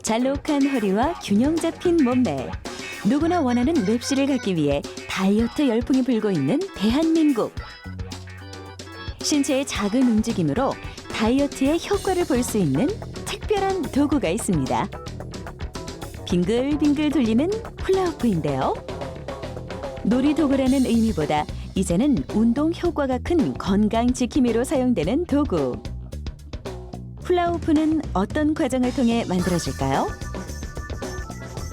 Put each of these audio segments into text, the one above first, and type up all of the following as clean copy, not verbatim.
잘록한 허리와 균형 잡힌 몸매. 누구나 원하는 맵시를 갖기 위해 다이어트 열풍이 불고 있는 대한민국. 신체의 작은 움직임으로 다이어트의 효과를 볼 수 있는 특별한 도구가 있습니다. 빙글빙글 돌리는 훌라후프인데요. 놀이도구라는 의미보다 이제는 운동 효과가 큰 건강 지킴이로 사용되는 도구. 훌라후프는 어떤 과정을 통해 만들어질까요?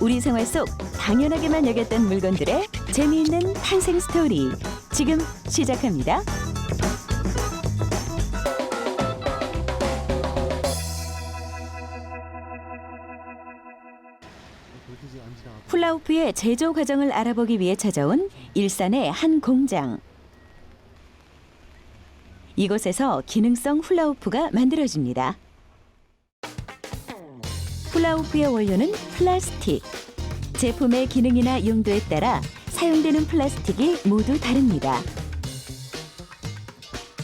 우리 생활 속 당연하게만 여겼던 물건들의 재미있는 탄생 스토리. 지금 시작합니다. 훌라후프의 제조 과정을 알아보기 위해 찾아온 일산의 한 공장. 이곳에서 기능성 훌라후프가 만들어집니다. 훌라후프의 원료는 플라스틱. 제품의 기능이나 용도에 따라 사용되는 플라스틱이 모두 다릅니다.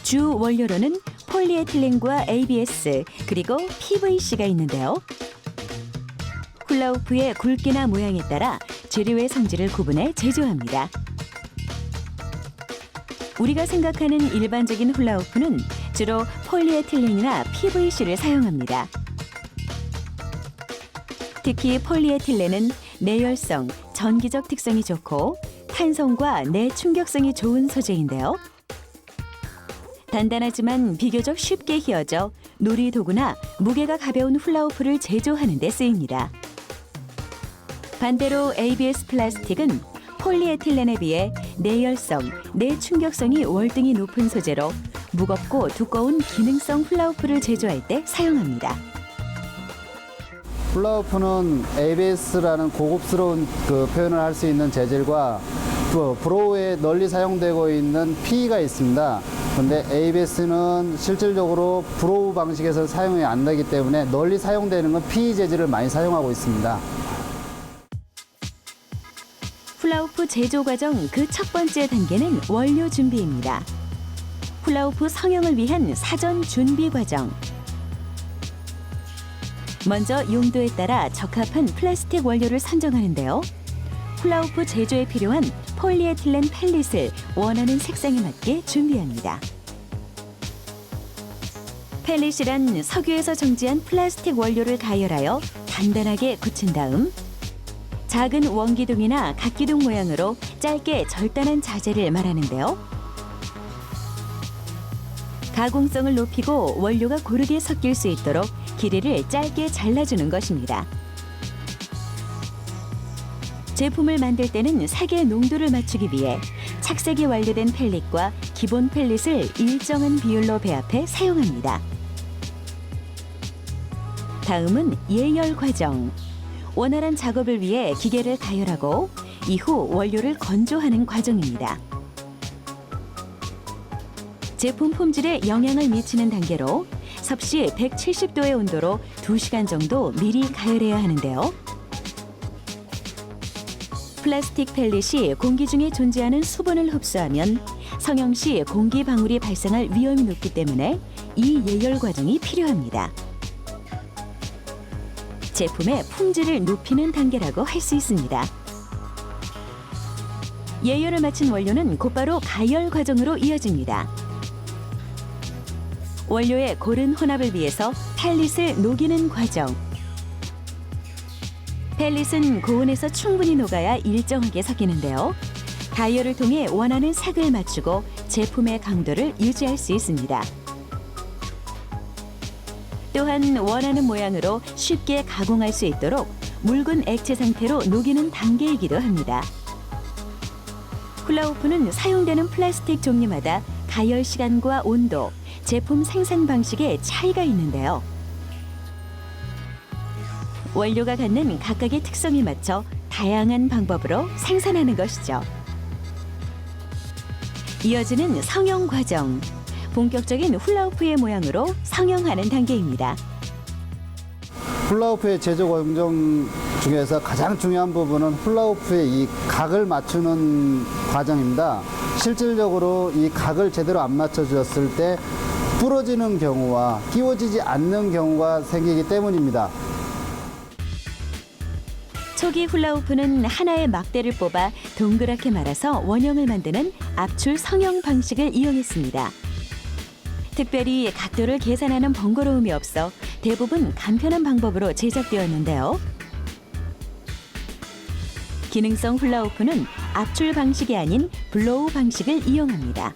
주 원료로는 폴리에틸렌과 ABS 그리고 PVC가 있는데요. 훌라후프의 굵기나 모양에 따라 재료의 성질을 구분해 제조합니다. 우리가 생각하는 일반적인 훌라후프는 주로 폴리에틸렌이나 PVC를 사용합니다. 특히 폴리에틸렌은 내열성, 전기적 특성이 좋고 탄성과 내충격성이 좋은 소재인데요. 단단하지만 비교적 쉽게 휘어져 놀이도구나 무게가 가벼운 훌라후프를 제조하는 데 쓰입니다. 반대로 ABS 플라스틱은 폴리에틸렌에 비해 내열성, 내충격성이 월등히 높은 소재로 무겁고 두꺼운 기능성 훌라후프를 제조할 때 사용합니다. 훌라후프는 ABS라는 고급스러운 표현을 할 수 있는 재질과 브로우에 널리 사용되고 있는 PE가 있습니다. 그런데 ABS는 실질적으로 브로우 방식에서 사용이 안 되기 때문에 널리 사용되는 건 PE 재질을 많이 사용하고 있습니다. 훌라후프 제조 과정 그 첫 번째 단계는 원료 준비입니다. 훌라후프 성형을 위한 사전 준비 과정. 먼저 용도에 따라 적합한 플라스틱 원료를 선정하는데요. 훌라후프 제조에 필요한 폴리에틸렌 펠릿을 원하는 색상에 맞게 준비합니다. 펠릿이란 석유에서 정지한 플라스틱 원료를 가열하여 단단하게 굳힌 다음 작은 원기둥이나 각기둥 모양으로 짧게 절단한 자재를 말하는데요. 가공성을 높이고 원료가 고르게 섞일 수 있도록 길이를 짧게 잘라주는 것입니다. 제품을 만들 때는 색의 농도를 맞추기 위해 착색이 완료된 펠릿과 기본 펠릿을 일정한 비율로 배합해 사용합니다. 다음은 예열 과정. 원활한 작업을 위해 기계를 가열하고 이후 원료를 건조하는 과정입니다. 제품 품질에 영향을 미치는 단계로 섭씨 170도의 온도로 2시간 정도 미리 가열해야 하는데요. 플라스틱 펠릿이 공기 중에 존재하는 수분을 흡수하면 성형 시 공기 방울이 발생할 위험이 높기 때문에 이 예열 과정이 필요합니다. 제품의 품질을 높이는 단계라고 할 수 있습니다. 예열을 마친 원료는 곧바로 가열 과정으로 이어집니다. 원료의 고른 혼합을 위해서 펠릿을 녹이는 과정. 펠릿은 고온에서 충분히 녹아야 일정하게 섞이는데요. 가열을 통해 원하는 색을 맞추고 제품의 강도를 유지할 수 있습니다. 또한 원하는 모양으로 쉽게 가공할 수 있도록 묽은 액체 상태로 녹이는 단계이기도 합니다. 훌라후프는 사용되는 플라스틱 종류마다 가열 시간과 온도, 제품 생산 방식에 차이가 있는데요. 원료가 갖는 각각의 특성에 맞춰 다양한 방법으로 생산하는 것이죠. 이어지는 성형 과정. 본격적인 훌라후프의 모양으로 성형하는 단계입니다. 훌라후프의 제조 과정 중에서 가장 중요한 부분은 훌라후프의 이 각을 맞추는 과정입니다. 실질적으로 이 각을 제대로 안 맞춰주었을 때 부러지는 경우와 끼워지지 않는 경우가 생기기 때문입니다. 초기 훌라후프는 하나의 막대를 뽑아 동그랗게 말아서 원형을 만드는 압출 성형 방식을 이용했습니다. 특별히 각도를 계산하는 번거로움이 없어 대부분 간편한 방법으로 제작되었는데요. 기능성 훌라후프는 압출 방식이 아닌 블로우 방식을 이용합니다.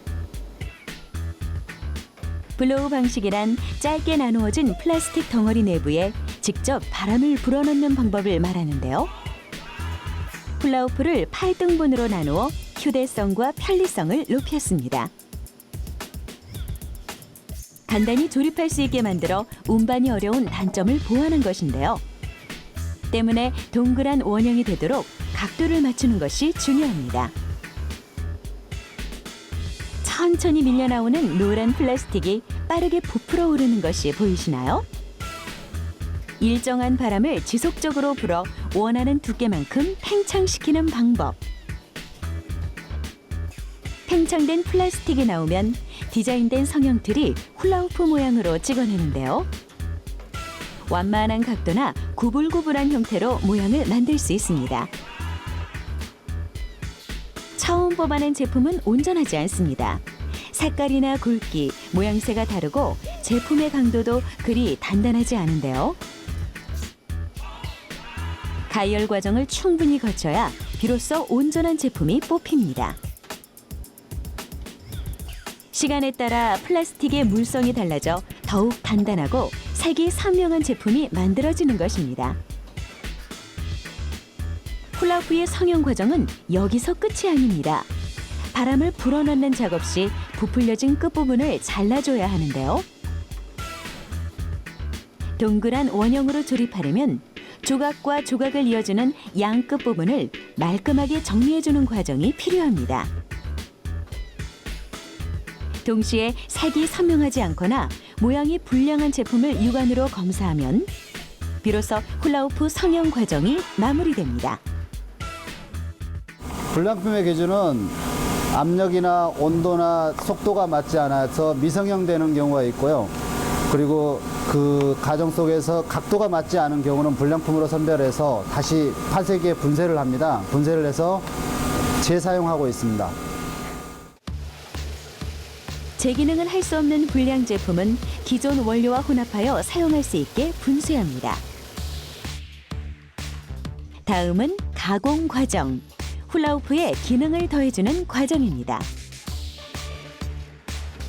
블로우 방식이란 짧게 나누어진 플라스틱 덩어리 내부에 직접 바람을 불어넣는 방법을 말하는데요. 훌라후프를 8등분으로 나누어 휴대성과 편리성을 높였습니다. 간단히 조립할 수 있게 만들어 운반이 어려운 단점을 보완한 것인데요. 때문에 동그란 원형이 되도록 각도를 맞추는 것이 중요합니다. 천천히 밀려나오는 노란 플라스틱이 빠르게 부풀어 오르는 것이 보이시나요? 일정한 바람을 지속적으로 불어 원하는 두께만큼 팽창시키는 방법. 팽창된 플라스틱이 나오면 디자인된 성형틀이 훌라후프 모양으로 찍어내는데요. 완만한 각도나 구불구불한 형태로 모양을 만들 수 있습니다. 처음 뽑아낸 제품은 온전하지 않습니다. 색깔이나 굵기, 모양새가 다르고 제품의 강도도 그리 단단하지 않은데요. 가열 과정을 충분히 거쳐야 비로소 온전한 제품이 뽑힙니다. 시간에 따라 플라스틱의 물성이 달라져 더욱 단단하고 색이 선명한 제품이 만들어지는 것입니다. 훌라후프의 성형 과정은 여기서 끝이 아닙니다. 바람을 불어넣는 작업 시 부풀려진 끝부분을 잘라줘야 하는데요. 동그란 원형으로 조립하려면 조각과 조각을 이어주는 양 끝부분을 말끔하게 정리해주는 과정이 필요합니다. 동시에 색이 선명하지 않거나 모양이 불량한 제품을 육안으로 검사하면 비로소 훌라후프 성형 과정이 마무리됩니다. 불량품의 기준은 압력이나 온도나 속도가 맞지 않아서 미성형되는 경우가 있고요. 그리고 그 과정 속에서 각도가 맞지 않은 경우는 불량품으로 선별해서 다시 판세기에 분쇄를 합니다. 분쇄를 해서 재사용하고 있습니다. 재기능을 할 수 없는 불량 제품은 기존 원료와 혼합하여 사용할 수 있게 분쇄합니다. 다음은 가공 과정. 훌라후프에 기능을 더해주는 과정입니다.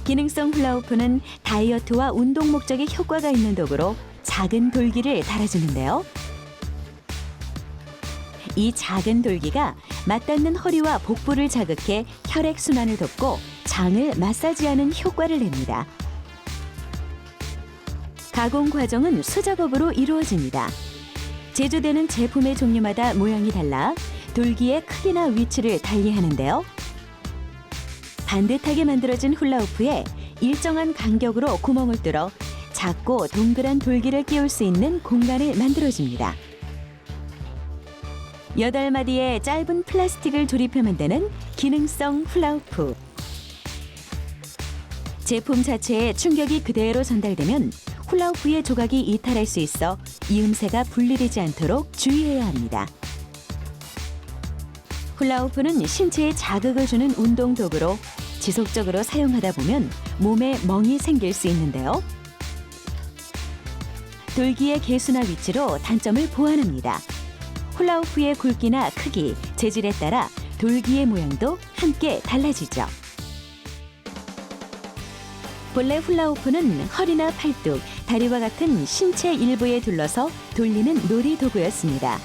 기능성 훌라후프는 다이어트와 운동 목적에 효과가 있는 도구로 작은 돌기를 달아주는데요. 이 작은 돌기가 맞닿는 허리와 복부를 자극해 혈액순환을 돕고 장을 마사지하는 효과를 냅니다. 가공 과정은 수작업으로 이루어집니다. 제조되는 제품의 종류마다 모양이 달라 돌기의 크기나 위치를 달리하는데요. 반듯하게 만들어진 훌라후프에 일정한 간격으로 구멍을 뚫어 작고 동그란 돌기를 끼울 수 있는 공간을 만들어줍니다. 8마디의 짧은 플라스틱을 조립해 만드는 기능성 훌라후프. 제품 자체에 충격이 그대로 전달되면 훌라후프의 조각이 이탈할 수 있어 이음새가 분리되지 않도록 주의해야 합니다. 훌라후프는 신체에 자극을 주는 운동 도구로 지속적으로 사용하다 보면 몸에 멍이 생길 수 있는데요. 돌기의 개수나 위치로 단점을 보완합니다. 훌라후프의 굵기나 크기, 재질에 따라 돌기의 모양도 함께 달라지죠. 본래 훌라후프는 허리나 팔뚝, 다리와 같은 신체 일부에 둘러서 돌리는 놀이 도구였습니다.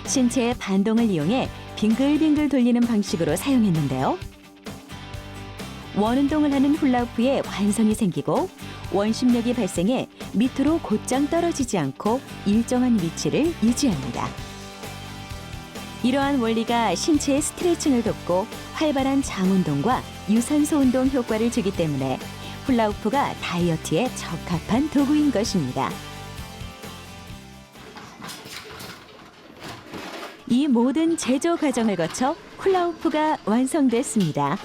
신체의 반동을 이용해 빙글빙글 돌리는 방식으로 사용했는데요. 원운동을 하는 훌라후프에 완성이 생기고 원심력이 발생해 밑으로 곧장 떨어지지 않고 일정한 위치를 유지합니다. 이러한 원리가 신체의 스트레칭을 돕고 활발한 장운동과 유산소 운동 효과를 주기 때문에 훌라후프가 다이어트에 적합한 도구인 것입니다. 이 모든 제조 과정을 거쳐 훌라후프가 완성됐습니다.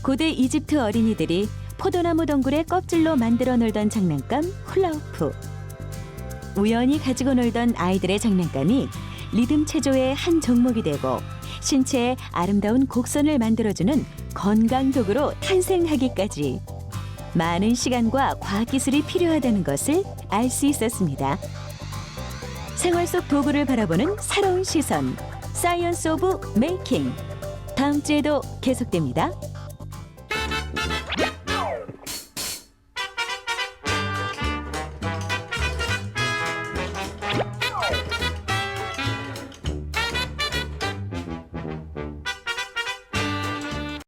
고대 이집트 어린이들이 포도나무 덩굴의 껍질로 만들어 놀던 장난감 훌라후프. 우연히 가지고 놀던 아이들의 장난감이 리듬 체조의 한 종목이 되고 신체에 아름다운 곡선을 만들어주는 건강 도구로 탄생하기까지 많은 시간과 과학기술이 필요하다는 것을 알 수 있었습니다. 생활 속 도구를 바라보는 새로운 시선, 사이언스 오브 메이킹. 다음 주에도 계속됩니다.